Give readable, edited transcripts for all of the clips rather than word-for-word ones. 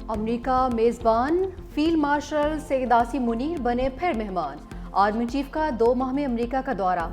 America मेज़बान field marshal Syed Asim Munir बने फिर मेहमान। आर्मी चीफ का 2 माह में अमेरिका का दौरा,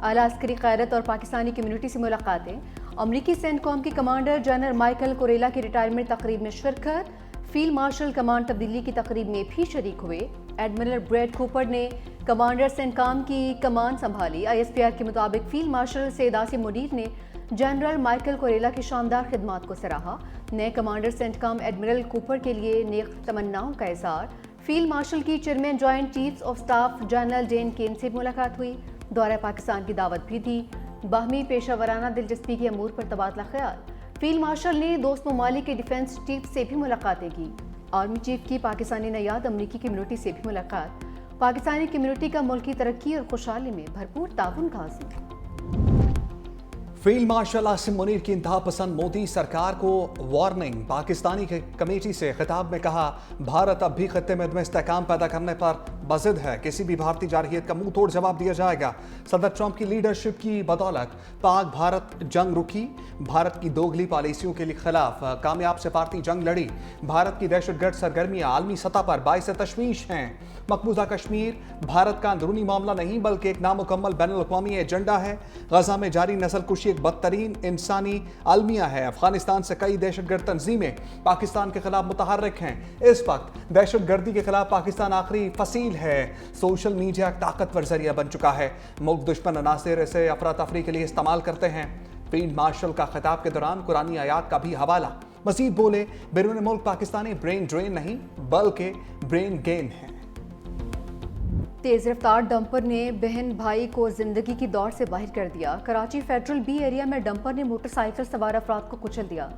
आला अस्करी क़यादत और पाकिस्तानी कम्युनिटी से मुलाकातें। अमरीकी सेंटकॉम के कमांडर जनरल माइकल कोरेला की रिटायरमेंट तकरीब में शिरकत। फील्ड मार्शल कमांड तब्दीली की तकरीब में भी शरीक हुए। एडमिरल ब्रैड कूपर ने कमांडर सेंटकॉम की कमान संभाली। ISPR के मुताबिक फील्ड मार्शल सैयद आसिम मुनीर ने जनरल माइकल कोरेला की शानदार खिदमात को सराहा। नए कमांडर सेंटकॉम एडमिरल कूपर के लिए नेक तमन्नाओं का इज़हार। फील्ड मार्शल की chairman joint chiefs of staff general Dan Caine से मुलाकात हुई। दौरा पाकिस्तान की दावत भी दी। बाहमी पेशा दिलचस्पी के अमूर पर तबादला ख्याल। फील्ड मार्शल ने दोस्त ममालिक के डिफेंस चीफ से भी मुलाकातें की। आर्मी चीफ की पाकिस्तानी नयाद अमरीकी कम्युनिटी से भी मुलाकात। पाकिस्तानी कम्युनिटी का मुल्की तरक्की और खुशहाली में भरपूर ताउन का आज़म। फील्ड मार्शल आसिम मुनीर की इंतहा पसंद मोदी सरकार को वार्निंग। पाकिस्तानी कमेटी से खिताब में कहा, भारत अब भी खत्ते में इस्तेहकाम पैदा करने पर बज़िद है। किसी भी भारतीय जारहियत का मुंह तोड़ जवाब दिया जाएगा। सदर ट्रंप की लीडरशिप की बदौलत पाक भारत जंग रुकी। भारत की दोगली पॉलिसियों के खिलाफ कामयाब सिफारती जंग लड़ी। भारत की दहशतगर्द सरगर्मियां आलमी सतह पर बाइस तशवीश हैं। मकबूजा कश्मीर भारत का अंदरूनी मामला नहीं बल्कि एक नामुकम्मल बैनुल-अक़वामी एजेंडा है। गजा में जारी नस्ल कुशी एक बदतरीन इंसानी अलमिया है। अफगानिस्तान से कई दहशतगर्द तंजीमें पाकिस्तान के खिलाफ मुतहर्रिक हैं। इस वक्त दहशतगर्दी के खिलाफ पाकिस्तान आखिरी फसील है। सोशल मीडिया एक ताकतवर जरिया बन चुका है। मुल्क दुश्मन अनासिर इसे अफरा तफरी के लिए इस्तेमाल करते हैं। फील्ड मार्शल का खिताब के दौरान कुरानी आयात का भी हवाला। मजीद बोले, बैरून मुल्क पाकिस्तानी ब्रेन ड्रेन नहीं बल्कि ब्रेन गेन है। तेज रफ्तार डंपर ने बहन भाई को जिंदगी की दौड़ से बाहर कर दिया। कराची फेडरल बी एरिया में डंपर ने मोटरसाइकिल सवार अफराद को कुचल दिया।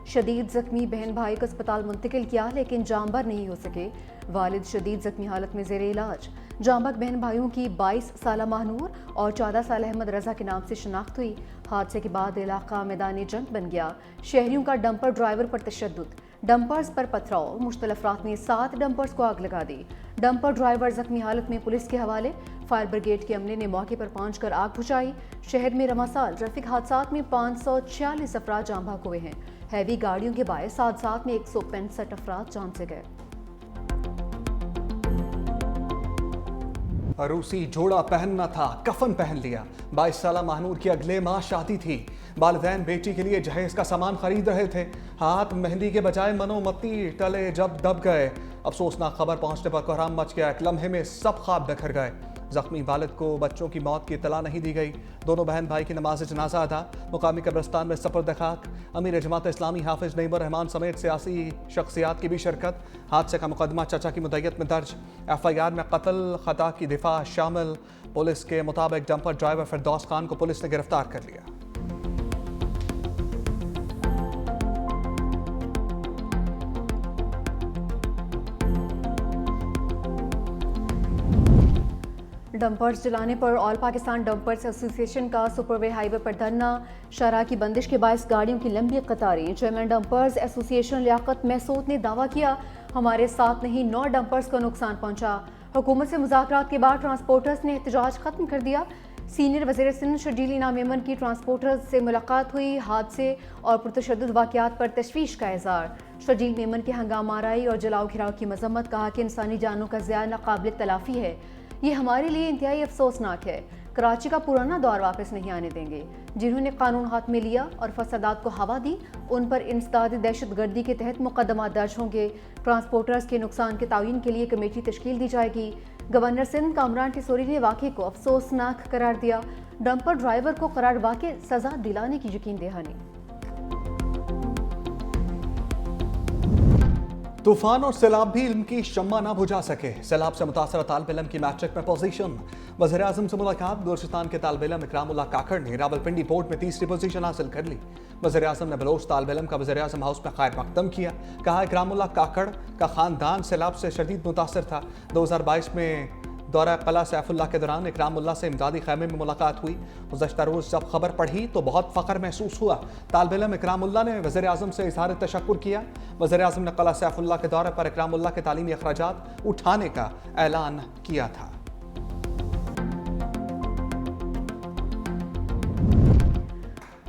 शदीद जख्मी बहन भाई को अस्पताल मुंतकिल किया लेकिन जांबर नहीं हो सके। वालिद शदीद जख्मी हालत में जेर इलाज। जांबक बहन भाइयों की 22 साल महानूर और 14 साल अहमद रजा के नाम से शनाख्त हुई। हादसे के बाद इलाका मैदानी जंग बन गया। शहरियों का डंपर ड्राइवर पर तशद्दुद, डंपर्स पर पथराव। मुश्तल अफराद ने 7 डंपर्स को आग लगा दी। डंपर ड्राइवर जख्मी हालत में पुलिस के हवाले। फायर ब्रिगेड के अमले ने मौके पर पहुंचकर आग बुझाई। शहर में रमासाल ट्रैफिक हादसात में 546 अफराद जान भाग हुए हैं। हैवी गाड़ियों के बायस हादसात में 165 अफराद जान से गए। रूसी जोड़ा पहनना था, कफन पहन लिया। 22 साल महानूर की अगले माह शादी थी। वालिदैन बेटी के लिए जहेज का सामान खरीद रहे थे। हाथ मेहंदी के बजाय मनोमती टले जब दब गए। अफसोसनाक खबर पहुंचने पर कोहराम मच गया। एक लम्हे में सब ख्वाब बिखर गए। जख्मी वालिद को बच्चों की मौत की इत्तला नहीं दी गई। दोनों बहन भाई की नमाज जनाजा अदा। मुकामी कब्रिस्तान में सफर खाक। अमीर जमात इस्लामी हाफिज नईमुर रहमान समेत सियासी शख्सियात की भी शिरकत। हादसे का मुकदमा चचा की मुद्दत में दर्ज। FIR में कत्ल खता की दिफा शामिल। पुलिस के मुताबिक डंपर ड्राइवर फिरदौस खान को पुलिस ने गिरफ्तार कर लिया। डंपर्स जलाने पर ऑल पाकिस्तान डंपर्स एसोसिएशन का सुपरवे हाईवे पर धरना। शराह की बंदिश के बायस गाड़ियों की लंबी कतारें। Chairman dumpers association Liaquat Mehsud ने दावा किया, हमारे साथ नहीं 9 डंपर्स को नुकसान पहुंचा। हुकूमत से मुज़ाकरात के बाद ट्रांसपोर्टर्स ने एहतजाज खत्म कर दिया। सीनियर वज़ीर सिंध शर्जील इनाम मेमन की ट्रांसपोर्टर्स से मुलाकात हुई। हादसे और पुरतशद्दुद वाक़यात पर तशवीश का इज़हार। शर्जील मेमन की हंगामा आराई और जलाओ घिराव की मजम्मत। कहा कि इंसानी जानों का ज़िया नाकाबिल तलाफ़ी है। ये हमारे लिए इंतहाई अफसोसनाक है। कराची का पुराना दौर वापस नहीं आने देंगे। जिन्होंने कानून हाथ में लिया और फसादात को हवा दी, उन पर इंसदाद दहशतगर्दी के तहत मुकदमा दर्ज होंगे। ट्रांसपोर्टर्स के नुकसान के तायीन के लिए कमेटी तश्कील दी जाएगी। गवर्नर सिंध कामरान टिसोरी ने वाक़े को अफसोसनाक करार दिया। डंपर ड्राइवर को करार वाक़े सजा दिलाने की यकीन दहानी। तूफान और सैलाब भी इल्म की शम्मा ना बुझा सके। सैलाब से मुतासर तालिब इल्म की मैट्रिक में पोजीशन। वज़ीर आज़म से मुलाकात। बलूचिस्तान के तालिब इल्म इकरामुल्लाह काकड़ ने रावलपिंडी बोर्ड में तीसरी पोजीशन हासिल कर ली। वज़ीर आज़म ने बलोच तालिब इल्म का वज़ीर आज़म हाउस में खैर मकदम किया। कहा, इकरामुल्लाह काकड़ का ख़ानदान सैलाब से शदीद मुतासर था। 2022 में दौरा कला सैफुल्लाह के दौरान इकरामुल्लाह से इमदादी खैमे में मुलाकात हुई। गुज़श्ता रोज़ जब खबर पढ़ी तो बहुत फ़ख्र महसूस हुआ। तालिब इल्म इकरामुल्लाह ने वज़ीर आज़म से इज़हार तशक्कुर किया। वज़ीर आज़म ने कला सैफुल्लाह के दौरे पर इकरामुल्लाह के तालीमी अखराजात उठाने का ऐलान किया था।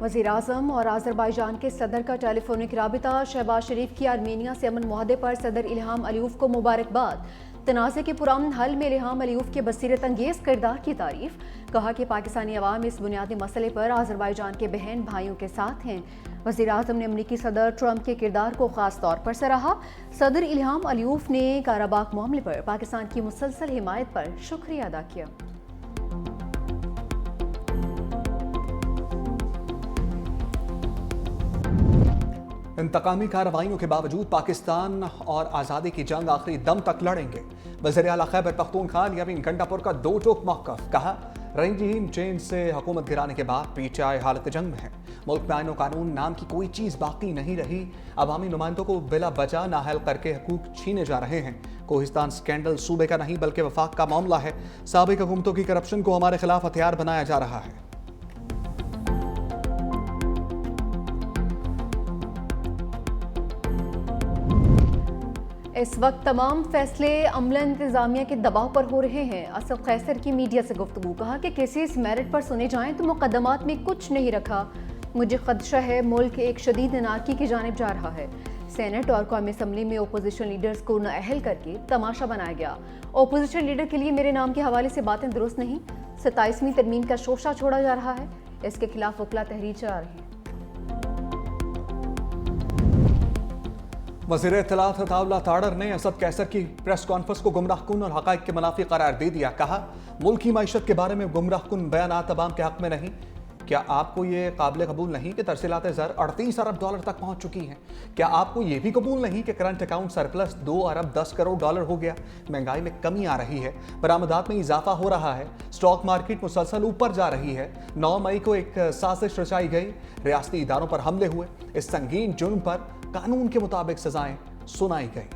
वज़ीर आज़म और आज़रबाईजान के सदर का टेलीफोनिक राबिता। शहबाज शरीफ की आर्मीनिया से अमन मुआहदे पर सदर इल्हाम अलीयूफ को मुबारकबाद। तनाज़े के पुरअमन हल में इल्हाम अलीयूफ के बसीरत अंगेज़ किरदार की तारीफ। कहा कि पाकिस्तानी अवाम इस बुनियादी मसले पर आज़रबाईजान के बहन भाइयों के साथ हैं। वज़ीर आज़म ने अमरीकी सदर ट्रंप के किरदार को ख़ास तौर पर सराहा। सदर इल्हाम अलीयूफ ने काराबाग मामले पर पाकिस्तान की मुसलसल हिमायत पर शुक्रिया अदा किया। इंतकामी कार्रवाइयों के बावजूद पाकिस्तान और आज़ादी की जंग आखिरी दम तक लड़ेंगे। वज़ीर आला खैबर पख्तूनख्वा यामीन गंडापुर का दो टोक मौक़िफ़। कहा, रंजीम चेंज से हुकूमत गिराने के बाद पीटीआई हालत जंग में है। मुल्क में आईन कानून नाम की कोई चीज़ बाकी नहीं रही। अवामी नुमाइंदों को बिला वजह नाअहल करके हकूक छीने जा रहे हैं। कोहिस्तान स्कैंडल सूबे का नहीं बल्कि वफाक का मामला है। साबिक हुकूमतों की करप्शन को हमारे खिलाफ हथियार बनाया जा रहा है। इस वक्त तमाम फैसले अमला इंतजामिया के दबाव पर हो रहे हैं। असद कैसर की मीडिया से गुफ्तगू। कहा कि केसेस मेरिट पर सुने जाएं तो मुकदमात में कुछ नहीं रखा। मुझे खदशा है मुल्क एक शदीद अनारकी की जानिब जा रहा है। सेनेट और कौमी असम्बली में ओपोजिशन लीडर्स को नाअहल करके तमाशा बनाया गया। ओपोजिशन लीडर के लिए मेरे नाम के हवाले से बातें दुरुस्त नहीं। 27वीं तरमीम का शोशा छोड़ा जा रहा है। इसके खिलाफ वकला तहरीर चला रही है। वज़ीर इत्तलात अताउल्लाह ताड़र ने असद कैसर की प्रेस कॉन्फ्रेंस को गुमराहकुन और हक़ाइक़ के मुनाफी करार दे दिया। कहा, मुल्क की मईशत के बारे में गुमराहकुन बयानात अवाम के हक़ में नहीं। क्या आपको ये काबिल कबूल नहीं कि तरसीलात ज़र 38 अरब डॉलर तक पहुँच चुकी हैं? क्या आपको ये भी कबूल नहीं कि करंट अकाउंट सरप्लस 2 अरब 10 करोड़ डॉलर हो गया? महंगाई में कमी आ रही है, बरामदात में इजाफा हो रहा है, स्टॉक मार्केट मुसलसल ऊपर जा रही है। 9 मई को एक साजिश रचाई गई, रियासती इदारों पर हमले हुए। इस संगीन जुर्म पर कानून के मुताबिक सजाएं सुनाई गई।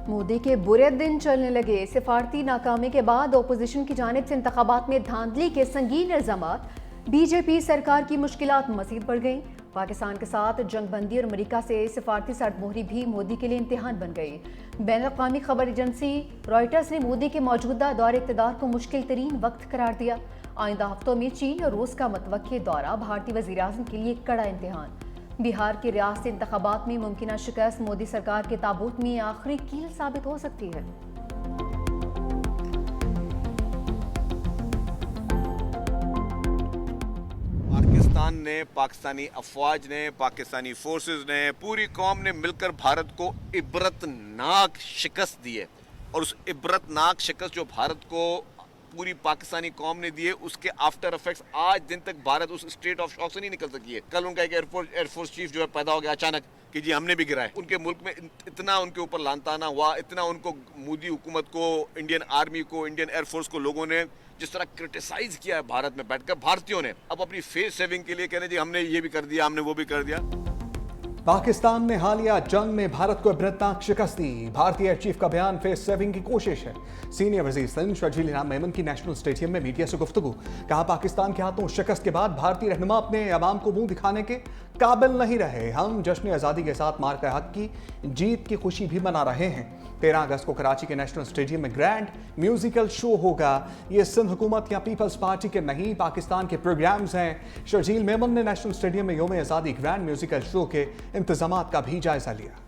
मोदी के बुरे दिन चलने लगे। सिफारती नाकामी के बाद ओपोजिशन की जानिब से इंतखाबात में धांधली के संगीन इल्जामात। बीजेपी सरकार की मुश्किलात मज़ीद बढ़ गई। पाकिस्तान के साथ जंगबंदी और अमेरिका से सिफारती सरदमोहरी भी मोदी के लिए इम्तिहान बन गई। बैनुल-अक़वामी खबर एजेंसी रॉयटर्स ने मोदी के मौजूदा दौरे इक़्तिदार को मुश्किल तरीन वक्त करार दिया। आइंदा हफ्तों में चीन और रूस का मतवक्की दौरा भारतीय वज़ीर-ए-आज़म के लिए कड़ा इम्तिहान। बिहार के रियासती इंतखाबात में मुमकिना शिकस्त मोदी सरकार के ताबूत में आखिरी कील साबित हो सकती है। पाकिस्तान ने, पाकिस्तानी अफवाज ने, पाकिस्तानी फोर्सेस ने, पूरी कौम ने मिलकर भारत को इबरतनाक शिकस्त दी है। और उस इबरतनाक शिकस्त जो भारत को पूरी पाकिस्तानी कौम ने दिए, उसके आफ्टर इफेक्ट्स आज दिन तक भारत उस स्टेट ऑफ शॉक से नहीं निकल सकी है। कल उनका एक एयरफोर्स चीफ जो है पैदा हो गया अचानक कि जी हमने भी गिराए। उनके मुल्क में इतना उनके ऊपर लानताना हुआ, इतना उनको मोदी हुकूमत को, इंडियन आर्मी को, इंडियन एयरफोर्स को लोगों ने जिस तरह क्रिटिसाइज किया है भारत में बैठकर, भारतीयों ने अब अपनी फेस सेविंग के लिए कह रहे जी हमने ये भी कर दिया, हमने वो भी कर दिया। पाकिस्तान ने हालिया जंग में भारत को इबरतनाक शिकस्त दी। भारतीय एयर चीफ का बयान फेस सेविंग की कोशिश है। सीनियर वजीर सिंध शर्जील इनाम मेमन की नेशनल स्टेडियम में मीडिया से गुफ्तगू। कहा, पाकिस्तान के हाथों शिकस्त के बाद भारतीय रहनुमा अपने अवाम को मुंह दिखाने के काबिल नहीं रहे। हम जश्न आज़ादी के साथ मार्का हक की जीत की खुशी भी मना रहे हैं। 13 अगस्त को कराची के नेशनल स्टेडियम में ग्रैंड म्यूजिकल शो होगा। ये सिंध हुकूमत या पीपल्स पार्टी के नहीं, पाकिस्तान के प्रोग्राम्स हैं। शर्जील मेमन ने नेशनल स्टेडियम में यौम आज़ादी ग्रैंड म्यूजिकल शो के इंतजामात का भी जायजा लिया।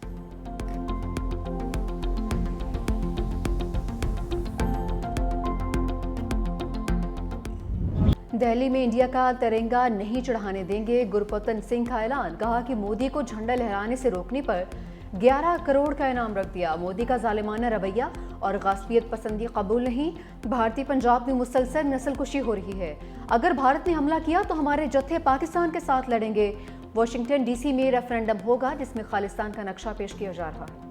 दिल्ली में इंडिया का तिरंगा नहीं चढ़ाने देंगे, गुरपतन सिंह का ऐलान। कहा कि मोदी को झंडा लहराने से रोकने पर 11 करोड़ का इनाम रख दिया। मोदी का जालिमाना रवैया और गास्पियत पसंदी कबूल नहीं। भारतीय पंजाब में मुसलसल नस्लकुशी हो रही है। अगर भारत ने हमला किया तो हमारे जत्थे पाकिस्तान के साथ लड़ेंगे। वाशिंगटन डीसी में रेफरेंडम होगा जिसमें खालिस्तान का नक्शा पेश किया जा रहा है।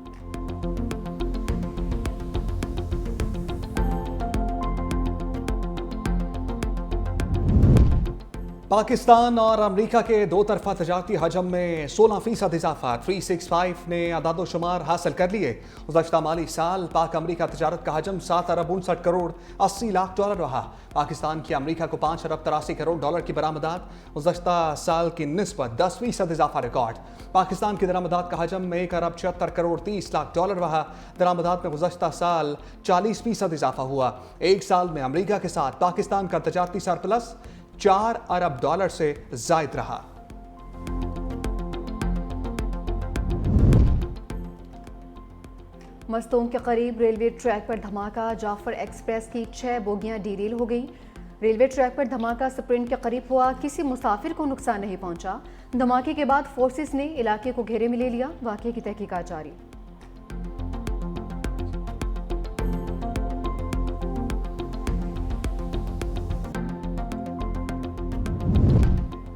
पाकिस्तान और अमेरिका के दो तरफा तजारती हजम में 16% इजाफा 365 ने अदाद-ओ-शुमार हासिल कर लिए। गुज़श्ता माली साल पाक अमेरिका तजारत का हजम 7 अरब 59 करोड़ 80 लाख डॉलर रहा। पाकिस्तान की अमेरिका को 5 अरब 83 करोड़ डॉलर की बरामदात गुज़श्ता साल की निस्बत 10% इजाफा रिकॉर्ड। पाकिस्तान की दरामदात का हजम 1 अरब 76 करोड़ 30 लाख डॉलर रहा। दरामदात में गुज़श्ता साल 40% इजाफा हुआ। एक साल में अमेरिका के साथ पाकिस्तान का तजारती सरप्लस 4 अरब डॉलर से जायद रहा। मस्तूम के करीब रेलवे ट्रैक पर धमाका, जाफर एक्सप्रेस की 6 बोगियां डीरेल हो गई। रेलवे ट्रैक पर धमाका स्प्रिंट के करीब हुआ, किसी मुसाफिर को नुकसान नहीं पहुंचा। धमाके के बाद फोर्सेस ने इलाके को घेरे में ले लिया। वाक़ये की तहकीकात जारी।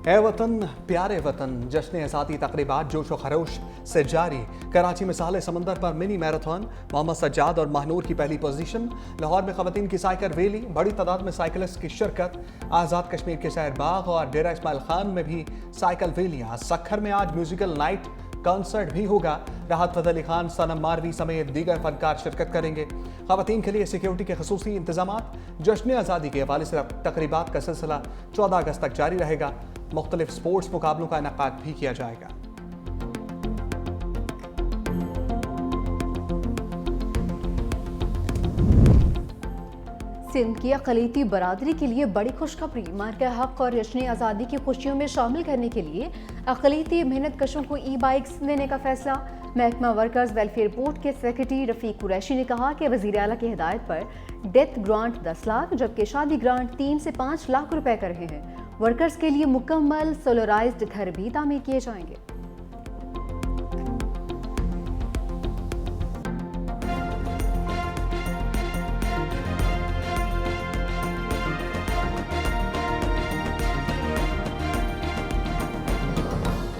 है वतन प्यारे वतन, जश्न आज़ादी तकरीबात जोश व खरोश से जारी। कराची में साले समंदर पर मिनी मैराथन, मोहम्मद सज्जाद और महनूर की पहली पोजीशन। लाहौर में खवातीन की साइकिल रैली, बड़ी तादाद में साइकिलिस्ट की शिरकत। आज़ाद कश्मीर के शहर बाग और डेरा इस्माइल खान में भी साइकिल रैलियाँ। सक्खर में आज म्यूजिकल नाइट कॉन्सर्ट भी होगा। राहत फतेह अली खान, सनम मारवी समेत दीगर फनकार शिरकत करेंगे। खवातीन के लिए सिक्योरिटी के खसूसी इंतजाम। जश्न आज़ादी के हवाले से तकरीबात का सिलसिला 14 अगस्त तक जारी रहेगा। मुख्तलिफ स्पोर्ट्स मुकाबलों का इनेकाद भी किया जाएगा। सिंध की अक़लियती बरादरी के लिए बड़ी खुशखबरी। मार्का हक और जश्न आज़ादी की खुशियों में शामिल करने के लिए अक़लियती मेहनत कशों को ई बाइक्स देने का फैसला। महकमा वर्कर्स वेलफेयर बोर्ड के सेक्रेटरी रफ़ीक कुरैशी ने कहा कि वज़ीर आला की हिदायत पर डेथ ग्रांट 10 लाख जबकि शादी ग्रांट 3 से 5 लाख रुपए कर रहे हैं। वर्कर्स के लिए मुकम्मल सोलराइज्ड घर भी तामीर किए जाएंगे।